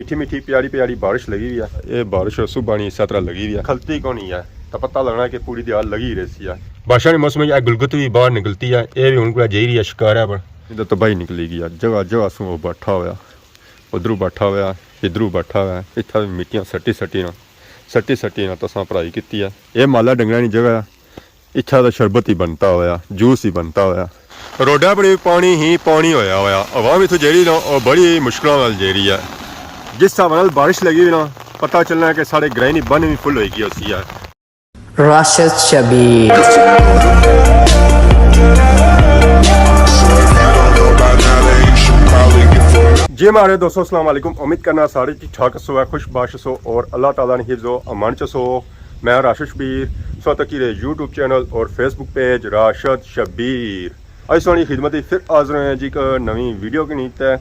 मीठी मीठी प्यारी प्यारी बारिश लगी हुई है। ये बारिश सुबह नहीं इस तरह लगी हुई है, खलती को नहीं है तो पता लगना कि पूरी दीवार लगी रहती है। बारिश के मौसम में गुलगुत भी बाहर निकलती है, ये भी उनको जी रही है शिकार है पर इधर तबाही निकली गई है। जगह जगह सू वो बैठा हुआ, उधरों बैठा हुआ, इधरों बैठा हुआ, इतना भी मिट्टियाँ सट्टी सट्टी ना तसा पढ़ाई की है। ये माला डंगरा की जगह इच्छा का शरबत ही बनता होया, जूस ही बनता होया। रोडा पर भी पानी ही पानी होया होया। आवाम इतों जेरी ना और बड़ी मुश्किलों नाल जे रही है। जिस हिसाब नाल बारिश लगी हुई ना पता चलना है कि साढ़े ग्रैनी बन भी फुल होगी उसी है। राशिद शबीर जी हमारे दोस्तों अस्सलाम वालेकुम। उम्मीद करना सारे ठीक ठाक सो है, खुश बाश सो और अल्लाह ताला ने हिफ्ज़ो अमान च सो। मैं राशिद शबीर सो तकीरे यूट्यूब चैनल और फेसबुक पेज राशिद शबीर आज सोनी खिदमत फिर हाजिर हैं जी एक नवी वीडियो की नीत है।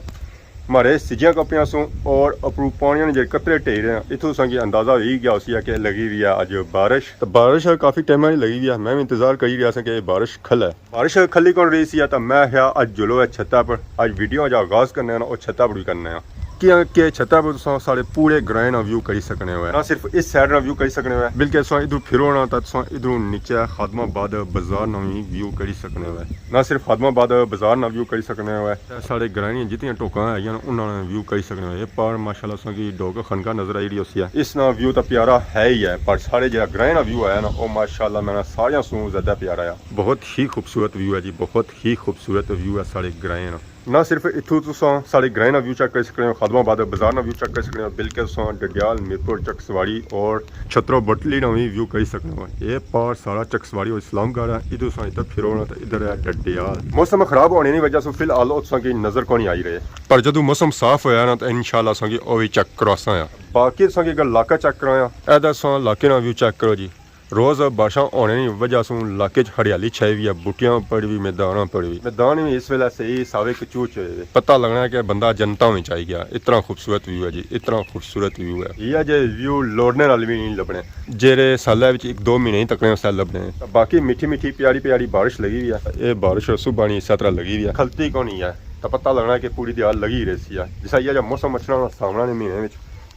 हमारे सिजियाँ कपियाँ सो और अपरू पानिया ने जो कतरे ढेर हैं इतों संगी अंदाज़ा हो ही गया उसी है कि लगी हुई है अज बारिश। तो बारिश काफ़ी टाइम नहीं लगी हुई है, मैं भी इंतजार कर रहा था कि बारिश खल है। बारिश खली कौन रही सी तो मैं क्या अज जुलो है छत्ता पर, अज वीडियो जो आगाज़ करने और छत्ता पर भी करने कि छत्ता पर सारे पूरे ग्रां ना व्यू करी सकने हुए, ना सिर्फ इस साइड ना व्यू करी सकने हुए बल्कि इधर फिरो ना तो इधरों नीचे खादमाबाद बाजार ना भी व्यू करी सकने हुए, ना सिर्फ खादमाबाद बाजार ना व्यू करी सकने हुए साढ़े ग्रां जितनी टोका है उन्होंने व्यू करी सकने हुए। पर माशाल्लाह की डोक खनका नजर आई रही उसी है। इस ना व्यू तो प्यारा है ही है पर सारे जो ग्रां ना व्यू है ना वो माशाल्लाह मैंने सारिया सू ज्यादा प्यारा है। बहुत ही खूबसूरत व्यू है जी, बहुत ही खूबसूरत व्यू है साढ़े ग्रां ना सिर्फ इतों तुसा साढ़े ग्रां ना व्यू चेक कर सकते हो, खादमाबाद बाजार ना व्यू चेक कर सकते हो, बिल्कुल तुसा डडियाल मीरपुर चकसवाड़ी और छतरो बटली ना भी व्यू कर सकते हो। ये पार सारा चकसवाड़ी और इस्लामगढ़ है, इधर तुसा इधर फिरो ना तो इधर है डडियाल। मौसम खराब होने की वजह से फिलहाल तुसा की नजर को नहीं आई रहे, पर जो मौसम साफ होया ना तो इंशाल्लाह तुसा की वो भी चेक करासा है। बाकी तुसा की अगर इलाका चेक कराया ऐसा तुसा इलाके ना व्यू चेक करो जी। रोज़ बारिशां होने की वजह से इलाके हरियाली छाई हुई है, बूटियां पड़ी हुई, मैदान पड़ी हुई, मैदान भी इस वेले सही सावे कचूच पता लगना है कि बंदा जनता में चाहिए गया। इतना खूबसूरत व्यू है जी, इतना खूबसूरत व्यू है। यह जे व्यू लोड़ने वाले भी नहीं लभने, जेरे साल एक दो महीने ही तकने उस लभने। बाकी मीठी मीठी प्यारी प्यारी बारिश लगी हुई है। ये बारिश सुबह नहीं इस तरह लगी हुई है, खलती को नहीं है तो पता लगना है कि पूरी दीवार लगी रहती है। जिसा यह मौसम अच्छा सामने महीने में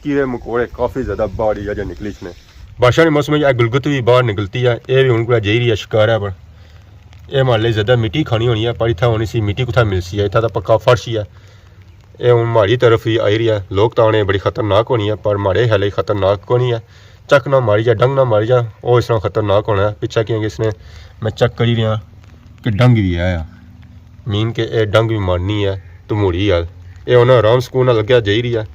कीड़े मकोड़े काफ़ी ज़्यादा बाढ़ या निकली ने। बारिश के मौसम में गुलगुत भी बाहर निकलती है, ये भी उनको जी रही है शिकार है पर यह माले ज़्यादा मिट्टी खानी होनी है पर इतना होनी सी मिट्टी कुछ मिलती है, इतना तो पक्का फर्श ही है। ये हूँ माड़ी तरफ ही आई रही है। लोग तो आने बड़ी खतरनाक होनी है पर माड़े हाले खतरनाक को नहीं है। चक ना मारी जा डंग ना मारी जा वो इस तरह खतरनाक होना है। पिछा क्योंकि इसने मैं चेक करी रहा कि डंग भी है मीन के ये डंग भी मारनी है तो मुड़ी है। ये उन्हें आराम सुकून ना लग्या जा रही है,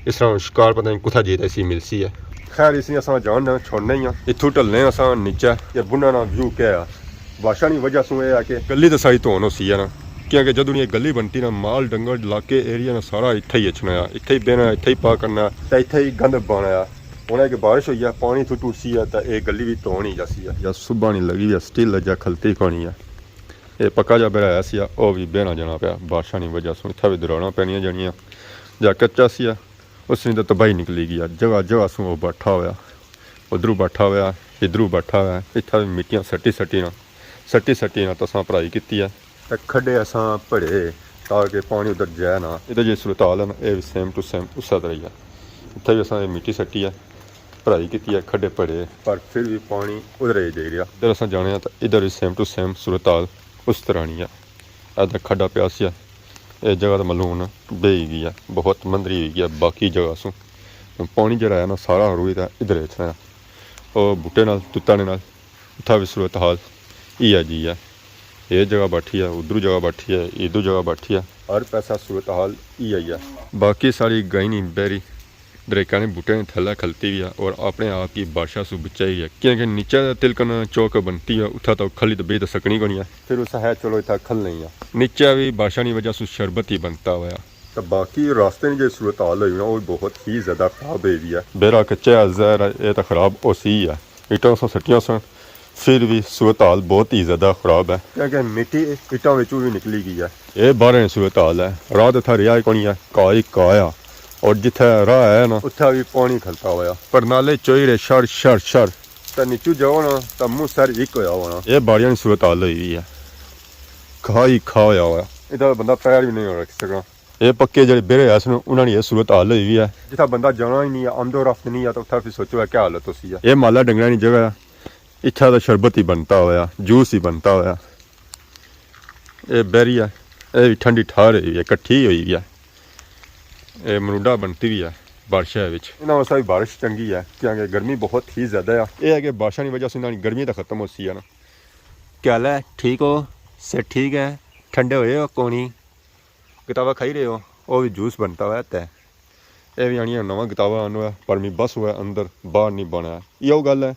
इस तरह शिकार पता नहीं कुथा जी ऐसी मिलती है। खैर इसी अस जान छोड़ने ही इतों ढलने अस नीचे या बुना ना व्यू क्या है। बारिशा की वजह से यह है कि गली तो सारी धोन होती है ना, क्योंकि जो ये गली बनती ना माल डंगर इलाके एरिया ना सारा इत्थे ही अचना है, इत्थे ही बहना, इत्थे ही पा करना तो इत्थे ही गंद पाना। उन्हें कि बारिश हुई है पानी थू टूसी है तो यह गली भी धोन ही जासी है या सुबह नहीं लगी है स्टिल या खलती खानी है। ये पक्का जा बहराया सी वह भी बहना जाना पाया बारिशा की वजह से, इतना भी दौड़ना पैनिया जानिया या कच्चा सी उसने तो तबाही निकली गई। जगह जगह सू वो बैठा हुआ, उधरों बैठा हुआ, इधरों बैठा हुआ, इतना भी मिट्टियाँ सट्टी सट्टी ना तसा पढ़ाई की है। तो खड्डे अस भरे ताकि पानी उधर जाए ना। इधर जो सुरताल है ना ये भी सेम टू सेम उस तरह ही है। इतना भी अस मिट्टी सट्टी है, पढ़ाई की है, खड्डे भरे पर फिर भी पानी उधर ही जा रहा। इधर अस जाने तो इधर भी सेम टू सेम सुरताल उस तरह नहीं है। इधर खड्डा प्यासी है, इस जगह तो मलून बेही गई है, बहुत मंदरी हुई है। बाकी जगह सू पानी जरा है ना सारा रोई था इधर इतना और बूटे नाल तुत्ताने नाल इतना भी सूरत हाल ही है जी है। ये जगह बैठी है, उधर जगह बैठी है, इधर जगह बैठी है, हर पैसा सूरत हाल ही है। बाकी सारी गई नहीं बहरी दरेका ने बूटे ने थल्ला खलती भी है और अपने आप की बादशाह सू बचाई है, क्योंकि नीचे तिलकन चौक बनती है उतना तो खली तो बेद सकनी को नहीं है। फिर उस है चलो इतना खल नहीं है, नीचे भी बादशाह की वजह से शरबत ही बनता हुआ। तो बाकी रास्ते में जो सूरत हाल हुई ना वो बहुत ही ज़्यादा खराब हुई है। बेरा कच्चा जहर है ये तो खराब उसी है, ईटा सौ सटियाँ सन फिर भी सूरत हाल बहुत ही ज़्यादा खराब है, क्योंकि मिट्टी ईटा विचों भी निकली गई है। ये बारह सूरत हाल है, रात इतना रिहा को नहीं है, काई काया और जिथे राह है ना उत्थे भी पानी खलता हुआ पर नाले चोईरे शर शर शर तो नीचू जाओ ना तो मुँह सर एक होया होना। ये बाड़िया की सूरत हाल हुई है, खा ही खा होया हुआ, इधर बंदा पैर भी नहीं रख सका। ਇਹ ਪੱਕੇ ਜਿਹੜੇ ਬੇਰੇ ਐਸ ਨੂੰ ਉਹਨਾਂ ਦੀ ਇਹ ਸੂਰਤ ਹਾਲ ਹੋਈ ਵੀ ਹੈ ਜਿੱਥਾ ਬੰਦਾ ਜਾਣਾ ਹੀ ਨਹੀਂ ਆ ਆਮਦੋ ਰਫਤ ਨਹੀਂ ਆ ਤਾਂ ਉੱਥੇ ਫਿਰ ਸੋਚੋ ਕੀ ਹਾਲਤ ਹੋਸੀ ਆ ਇਹ ਮਾਲਾ ਡੰਗਰਾਂ ਦੀ ਜਗ੍ਹਾ ਆ ਇੱਥਾ ਦਾ ਸ਼ਰਬਤ ਹੀ ਬਣਤਾ ਹੋਇਆ ਜੂਸ ਹੀ ਬਣਤਾ ਹੋਇਆ ਇਹ ਬੈਰੀ ਆ ਇਹ ਵੀ ਠੰਡੀ ਠਾਰ ਹੋਈ ਹੈ ਇਕੱਠੀ ਹੋਈ ਵੀ ਆ ਇਹ ਮਰੂਡਾ ਬਣਤੀ ਵੀ ਆ ਬਾਰਿਸ਼ਾਂ ਵਿੱਚ ਇਹਨਾਂ ਵਾਸਤੇ ਵੀ ਬਾਰਿਸ਼ ਚੰਗੀ ਹੈ ਕਿਉਂਕਿ ਗਰਮੀ ਬਹੁਤ ਹੀ ਜ਼ਿਆਦਾ ਆ ਇਹ ਹੈ ਕਿ ਬਾਰਿਸ਼ਾਂ ਦੀ ਵਜ੍ਹਾ ਸੇ ਇਹਨਾਂ ਦੀ ਗਰਮੀ ਤਾਂ ਖਤਮ ਹੋਸੀ ਆ ਨਾ क्या हाल है ठीक हो सब ठीक है ठंडे हुए हो कोनी किताबा खाई रहे हो वो भी जूस बनता हुआ है ये भी आनी नवा किताबा आना है पर मी बस हुआ अंदर बाहर नहीं बना यो गल है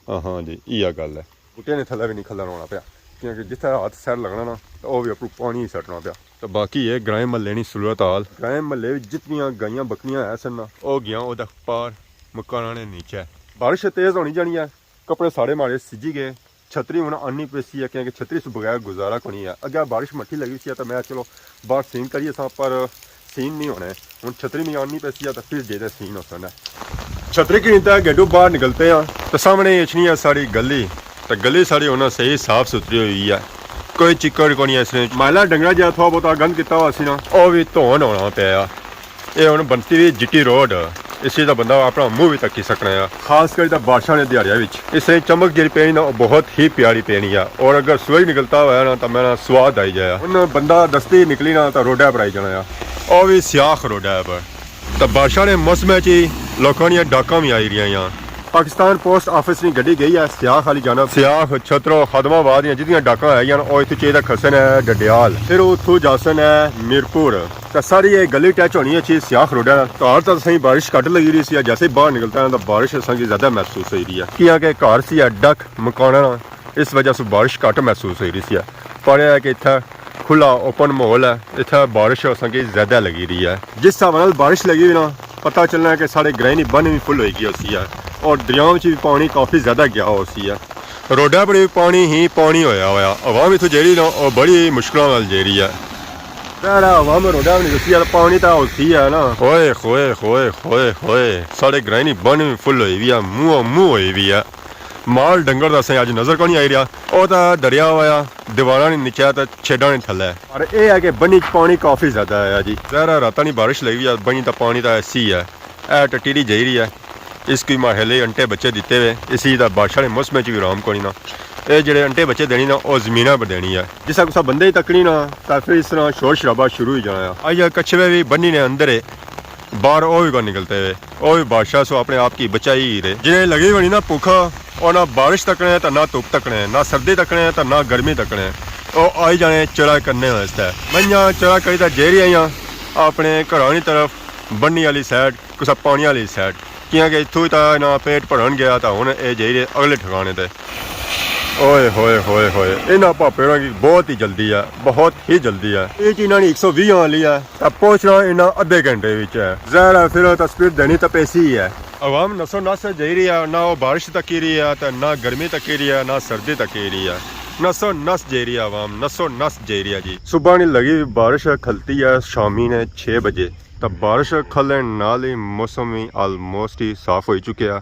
हाँ जी यह गल है बूटे ने थल्ले भी नहीं खल्ला होना पाया क्योंकि जिथे हाथ सैर लगना ना तो वह भी अपू पानी ही सटना पाया तो बाकी ये ग्राएं महल्ले की सूरत हाल ग्राएं महल्ले जितनियां गाइयां बकरियां है सन वो गया वो पार मकाना ने नीचे बारिश तेज़ होनी जानी है कपड़े सारे मारे सिजी गए छतरी हूँ आनी पैसी है क्योंकि छतरी से बगैर गुजारा को नहीं है अगर बारिश मट्ठी लगी सी तो मैं चलो बाहर सीन करिए सा पर सीन नहीं होना है हूँ छतरी में आनी पैसी है तो फिर जेदे सीन हो सकता है छतरी की नींद गेडू बाहर निकलते हैं तो सामने इचनी है सारी गली तो गली सारी होना सही साफ सुथरी हुई है कोई चिक्कड़ को नहीं इसने माला डंगरा जहा थोड़ा बहुत गंद किया हुआ सी ना वह भी धोन होना पाया ये हूँ बनती हुई जिट्टी रोड इसी का बंदा अपना मुँह भी तकी सकना है खास कर बारिशा ने दिहाड़िया इसलिए चमक जी पैनी ना बहुत ही प्यारी पैनी है और अगर सूरज निकलता हुआ ना तो मेरा स्वाद आई जाए उन बंदा दस्ती निकली ना तो रोडा पर आई जाना है और भी स्याख रोडा पर तो बारिशा ने मौसम ही लोगों दी डाका भी आई रही हैं पाकिस्तान पोस्ट ऑफिस की गड्डी गई है सियाख वाली जाना सियाख छतरो खदमाबाद जिहदियां डाका है वो इत्थों चाहिए खसन है डडियाल फिर उतों जासन है मीरपुर तो सारी ये गली टच होनी अच्छी सियाख रोड है घर तो सही बारिश घट लगी रही सी जैसे ही बाहर निकलता है तो बारिश असेंगी ज्यादा महसूस हो रही है क्योंकि घर सी डक मकाना इस वजह से बारिश घट महसूस हो रही सी पर यह है कि इतना खुला ओपन माहौल है इतना बारिश असेंगी ज्यादा लगी रही है जिस हिसाब नाल बारिश लगी हुई ना पता चलना है कि साढ़े ग्रैनी बन भी फुल होगी उसी है और दरियाओं में भी पानी काफ़ी ज़्यादा गया उसी है रोडा पर भी पानी ही पानी होया होया आवाम इतों जेड़ी ना वो बड़ी मुश्किलों नाल जेरी है हवा में रोडा नहीं दसी पानी तो उसी है ना होए होए होए होए होए साढ़े ग्रैनी बन भी फुल हुई भी है मुँह हुई भी है माल डंगर तो असें अज नज़र को नहीं आई रहा वो तो दरिया होया दीवारा नहीं नीचे तो छेड़ा नहीं थल्ले और यह है कि बनी पानी काफ़ी ज़्यादा है जी जहरा रात नहीं बारिश लगी है बनी तो पानी तो ऐसी है ए टटीरी जाई रही है इसकी महले अंटे बच्चे दिते हुए इसी का बारिशा ने मौसम भी आराम को नहीं ना ये जेडे अंटे बच्चे देनी ना वो जमीना पर देनी है जिस कुछ बंदे ही तकनी ना तो फिर इस तरह शोर शराबा शुरू ही जाना है अज कछुए भी बन्नी ने अंदर है बाहर वो भी को निकलते हुए वो भी बादशाह सो अपने आप की बचाई ही रहे जिन्हें लगी बनी ना भूखा और ना बारिश तकने है तो ना धुप तकने है ना सर्दी तकने है तो ना गर्मी तकने है वो आई जाने चरा करने वास्ते मईया चरा करी तो जेरी आईया अपने घरों की तरफ बन्नी वाली साइड कुछ पानी वाली साइड क्योंकि इतों तो ना पेट भरन गया तो हूँ ये जाइए अगले ठिकाने ते ओए होए होए होए इन्होंने भापेड़ों की बहुत ही जल्दी है बहुत ही जल्दी है ये इन्होंने 120 वाली है तो पहुँचना इन्हें अद्धे घंटे है जहर है फिर तो स्पीड देनी तो पैसी ही है आवाम नसो नस जा रही है ना वो बारिश तक ही रही है तो ना गर्मी तक ही रही है ना सर्दी तक ही रही है नसो नस जा रही है आवाम नसो नस जा रही है जी सुबह नहीं लगी बारिश खलती है शामी ने 6 बजे तो बारिश खलन नाल ही मौसम ही आलमोस्ट ही साफ हो चुके हैं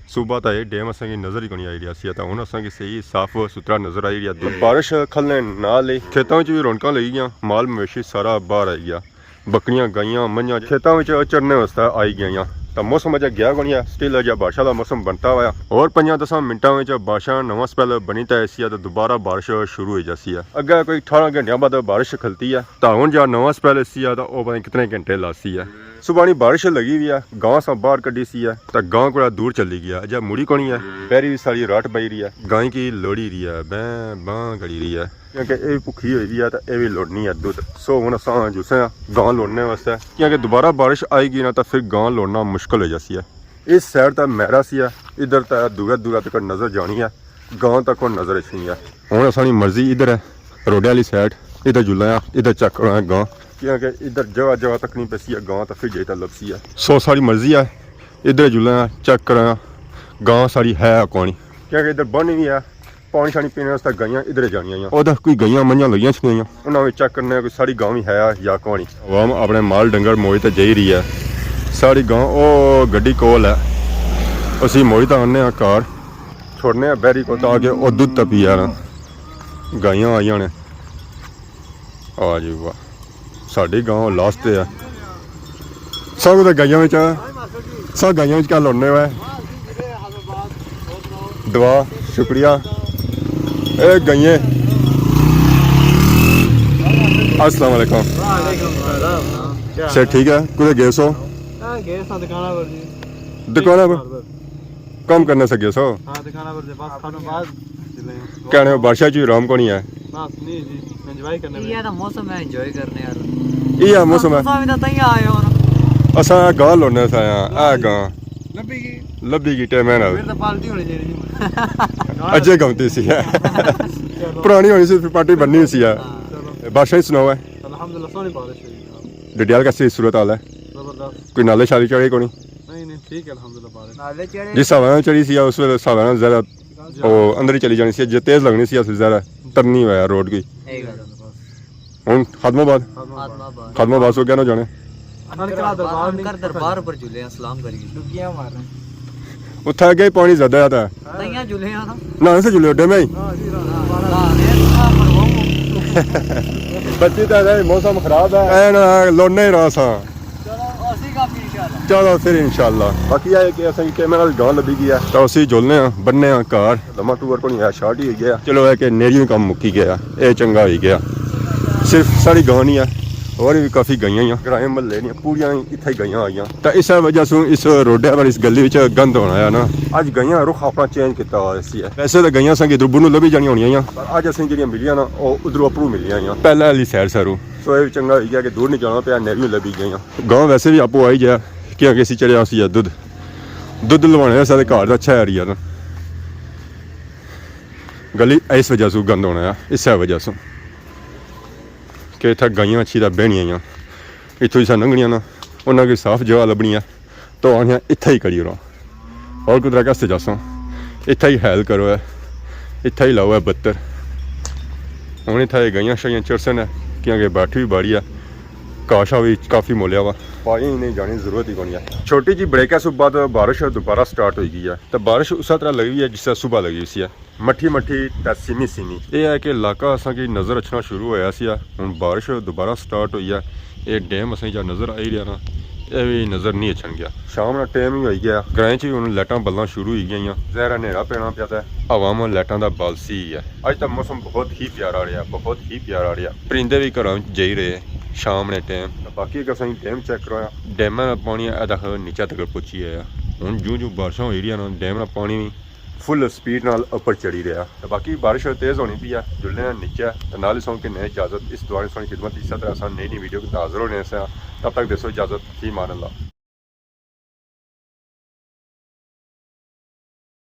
सुबह तो ये डेम असेंगी नज़र ही को नहीं आई रही सी तो हूँ असेंगी सही साफ सुथरा नज़र आई रही है बारिश खलन नाल ही खेतों में भी रौनक लगी गई माल मवेशी सारा बाहर आई गया बकरियां गाइयां मईयां खेतों में चरने वास्ते आई गई तो मौसम अजा गया को नहीं है स्टिल अजा बारिशा का मौसम बनता हुआ और 5-10 मिनटों में बारिशा नवा स्पैल बनी तो ऐसी है तो दोबारा बारिश शुरू हो जाती है अगर कोई 18 घंटे बाद बारिश खलती है तो हूँ जहाँ नवा स्पैल ऐसी है तो वह पता कितने घंटे लासी है सुबह नहीं बारिश लगी हुई है गांव से बाहर कड़ी सी है तो गांव को दूर चली गया अजा मुड़ी को नहीं है पैरी भी सारी राट बई रही है गाय की लोड़ी रही है बैं बां कड़ी रही है क्योंकि ये भुखी हुई है तो यह भी लोड़नी है दुध सो हूँ असा जुसे गां लोड़ने वास्ते क्योंकि दोबारा बारिश आएगी ना तो फिर गां लोड़ना मुश्किल हो जाती है इस साइड तो मैरा सी है इधर तो दूर तक नज़र जानी है गांव तक को नज़र अच्छी है हूँ असानी मर्जी इधर है रोडे वाली साइड इधर जुला इधर चक रहा है गां क्योंकि इधर जगह जगह तक नहीं पैसी है गांव तो फिर जेता लपसी है सो सारी मर्जी है इधर जुला चेक करा गांव सारी है कौनी क्योंकि इधर बन भी है पानी शानी पीने वास्ते गाइयां इधर जानियां उधर कोई गाइयां मईयां लगियां छुइयां उन्होंने चेक करने कोई सारी गांव ही है या कौनी आवाम अपने माल डंगर मोई तो जा रही है सारी गांव ओ गड्डी कोल है असी मोई तो आने घर छोड़ने बैरी को ताकि वो दुध तो पी जाना गाइयां आई ने आ जी वाह ਸਾਡੀ ਗਾਂ ਲਾਸਟ ਤੇ ਆ ਸਭ ਦੇ ਗਾਈਆਂ ਵਿੱਚ ਸਭ ਗਾਈਆਂ ਵਿੱਚ ਕੱਲ ਹੁੰਨੇ ਵਾ ਦੁਆ ਸ਼ੁਕਰੀਆ ਇਹ ਗਾਈਏ अस्सलाम वालेकुम सर ठीक है कुछ गए सो दुकाना पर कम करने से गए सो कहने बादशाह जी राम को नहीं है ये तो मौसम है एंजॉय करने यार ये मौसम है मौसम तो तई आए हो असा गां लोने सा आ गां लब्बी की टाइम है ना फिर तो पार्टी होनी चाहिए अजय गमती सी है पुरानी होनी सी फिर पार्टी बननी सी है बादशाह ही सुनाओ है अल्हम्दुलिल्लाह सोनी बारिश हुई डडियाल कैसी सूरत हाल है जबरदस्त कोई नाले शाली चढ़े को नहीं नहीं ठीक है अल्हम्दुलिल्लाह बारिश नाले चढ़े जिस हवा में चढ़ी सी उस वेले हवा में ज़्यादा वो अंदर ही चली जानी सी जो तेज़ लगनी सी असल ज़्यादा तरनी हुआ यार रोड की हूँ खदमाबाद खदमाबाद हो गया ना जाने कर दरबार पर झूले हैं सलाम करिए डुगियां मार रहे हैं उत्थे अगे पानी ज़्यादा आता है तइयां झूले हैं ना ना से झूले उड्डे में ही बच्ची तो है मौसम खराब है ऐन लोने ही रहा सा चलो फिर इंशाल्लाह बाकी है कि असें कैमरा गां लभी गया तो ਅਸੀਂ ਜੁਲਨੇ ਆ ਬੰਨੇ ਆ ਘਰ ਲੰਮਾ ਟੂਰ ਕੋਈ ਹੈ ਸ਼ਾਰਟ ਹੀ ਗਿਆ ਚਲੋ ਹੈ ਕਿ ਨੇਰੀਓ ਕੰਮ ਮੁੱਕੀ ਗਿਆ ਇਹ ਚੰਗਾ ਹੋਈ ਗਿਆ ਸਿਰਫ ਸਾਡੀ ਗਾਂ ਨਹੀਂ ਆ ਹੋਰ ਵੀ ਕਾਫੀ ਗਈਆਂ ਆ ਕਿਰਾਏ ਮਹੱਲੇ ਦੀਆਂ ਪੂਰੀਆਂ ਇੱਥੇ ਹੀ ਗਈਆਂ ਆਈਆਂ ਤਾਂ ਇਸ ਵਜ੍ਹਾ ਤੋਂ ਇਸ ਰੋਡਿਆਂ ਪਰ ਇਸ ਗਲੀ ਵਿੱਚ ਗੰਦ ਹੋਣਾ ਆ ਨਾ ਅੱਜ ਗਈਆਂ ਰੁਖ ਆਪਣਾ ਚੇਂਜ ਕੀਤਾ ਹੋਇਆ ਸੀ ਵੈਸੇ ਤਾਂ ਗਈਆਂ ਸੰਗੀ ਦੁਰਬੂ ਨੂੰ ਲੱਭੀ ਜਾਣੀ ਹੋਣੀਆਂ ਆ ਪਰ ਅੱਜ ਅਸੀਂ ਜਿਹੜੀਆਂ ਮਿਲੀਆਂ ਨਾ ਉਹ ਉਧਰੋਂ ਆਪਰੂ ਮਿਲੀਆਂ ਆ ਪਹਿਲਾਂ ਵਾਲੀ ਸੈਰ ਸਰੂ ਸੋ ਇਹ ਚੰਗਾ ਹੋਈ ਗਿਆ ਕਿ ਦੂਰ ਨਹੀਂ ਜਾਣਾ ਪਿਆ ਨੇਰੀਓ ਲੱਭੀ ਗਈਆਂ ਗਾਂ ਵੈਸੇ ਵੀ ਆਪੋ ਆਈ ਜਾ ਕਿਉਂਕਿ ਅਸੀਂ ਚੜਿਆ ਸੀ ਦੁੱਧ ਲਵਾਉਣਾ ਸਾਡੇ ਘਰ ਦਾ ਅੱਛਾ ਏਰੀਆ ਨਾ ਗਲੀ ਇਸ ਵਜ੍ਹਾ ਤੋਂ ਗੰਦ ਹੋਣਾ ਆ ਇਸੇ ਵਜ੍ਹਾ ਤੋਂ ਕਿ ਇੱਥੇ ਗਾਈਆਂ ਅੱਛੀ ਦਾ ਬਹਿਣੀਆਂ ਆ ਇੱਥੋਂ ਹੀ ਲੰਘਣੀਆਂ ਨਾ ਉਹਨਾਂ ਦੀ ਸਾਫ਼ ਜਗ੍ਹਾ ਲੱਭਣੀ ਆ ਤਾਂ ਆਣੀਆਂ ਇੱਥੇ ਹੀ ਕਰੀ ਰੋ ਹੋਰ ਕੁਦਰਾ ਕਸਤੇ ਜਾਸੋਂ ਇੱਥੇ ਹੀ ਹੈਲ ਕਰੋ ਇੱਥੇ ਹੀ ਲਾਓ ਬੱਤਰ ਹੁਣ ਇੱਥੇ ਗਾਈਆਂ ਸ਼ਾਈਆਂ ਚਰਸਨ ਕਿਉਂਕਿ ਬਾਠੀ ਵੀ ਬਾੜੀ ਆ ਕਾਸ਼ਾ ਵੀ ਕਾਫੀ ਮੋਲਿਆ ਵਾ ਪਾਈ ਨਹੀਂ ਜਾਣੀ ਜ਼ਰੂਰਤ ਹੀ ਕੋਈ ਹੈ ਛੋਟੀ ਜੀ ਬ੍ਰੇਕ ਹੈ ਉਸ ਬਾਅਦ ਬਾਰਿਸ਼ ਦੁਬਾਰਾ ਸਟਾਰਟ ਹੋਈ ਗਈ ਹੈ ਤਾਂ ਬਾਰਿਸ਼ ਉਸੇ ਤਰ੍ਹਾਂ ਲੱਗੀ ਹੈ ਜਿਸ ਤਰ੍ਹਾਂ ਸਵੇਰ ਲੱਗੀ ਸੀ ਮੱਠੀ ਤਾਂ ਸੀਮੀ ਇਹ ਹੈ ਕਿ ਇਲਾਕਾ ਅਸਾਂ ਕੀ ਨਜ਼ਰ ਅਚਣਾ ਸ਼ੁਰੂ ਹੋਇਆ ਸੀ ਹੁਣ ਬਾਰਿਸ਼ ਦੁਬਾਰਾ ਸਟਾਰਟ ਹੋਈ ਹੈ ਇਹ ਡੈਮ ਅਸਾਂ ਜਾਂ ਨਜ਼ਰ ਆਈ ਰਿਹਾ ਨਾ ਇਹ ਵੀ ਨਜ਼ਰ ਨਹੀਂ ਅਚਣ ਗਿਆ ਸ਼ਾਮ ਦਾ ਟਾਈਮ ਹੀ ਹੋਈ ਗਿਆ ਗਰਾਂ 'ਚ ਵੀ ਹੁਣ ਲਾਈਟਾਂ ਬੱਲਾਂ ਸ਼ੁਰੂ ਹੋਈ ਗਈਆਂ ਜ਼ਹਿਰਾ ਹਨੇਰਾ ਪੈਣਾ ਪਿਆ ਤਾਂ ਹਵਾਵਾਂ ਲਾਈਟਾਂ ਦਾ ਬਲ ਸੀ ਹੈ ਅੱਜ ਤਾਂ ਮੌਸਮ ਬਹੁਤ ਹੀ ਪਿਆਰਾ ਰਿਹਾ ਪਰਿੰਦੇ ਵੀ ਘਰਾਂ ਵਿੱਚ ਜਾਈ ਰਹੇ ਸ਼ਾਮ ਦੇ ਟਾਈਮ ਬਾਕੀ ਅਗਰ ਅਸੀਂ ਡੈਮ ਚੈੱਕ ਕਰਾਇਆ ਡੈਮਾਂ ਦਾ ਪਾਣੀ ਇਹਦਾ ਨੀਚੇ ਤੱਕ ਪਹੁੰਚੀ ਆਇਆ ਹੁਣ ਜਿਉਂ ਬਾਰਿਸ਼ਾਂ ਹੋਈ ਰਹੀਆਂ ਨਾ ਡੈਮ ਦਾ ਪਾਣੀ ਵੀ ਫੁੱਲ ਸਪੀਡ ਨਾਲ ਉੱਪਰ ਚੜੀ ਰਿਹਾ ਤੇ ਬਾਕੀ ਬਾਰਿਸ਼ ਤੇਜ਼ ਹੋਣੀ ਪਈ ਆ ਜੁਲਨੇ ਨਾਲ ਨੀਚੇ ਤੇ ਨਾਲ ਹੀ ਸੌਂ ਕੇ ਨਏ ਇਜਾਜ਼ਤ ਇਸ ਦੁਆਰੇ ਸੋਣੀ ਖਿਦਮਤ ਇਸੇ ਤਰ੍ਹਾਂ ਆਸਾਨ ਨई ਵੀਡੀਓ के हाजिर होने से तब तक देसो इजाज़त ही मान अल्लाह।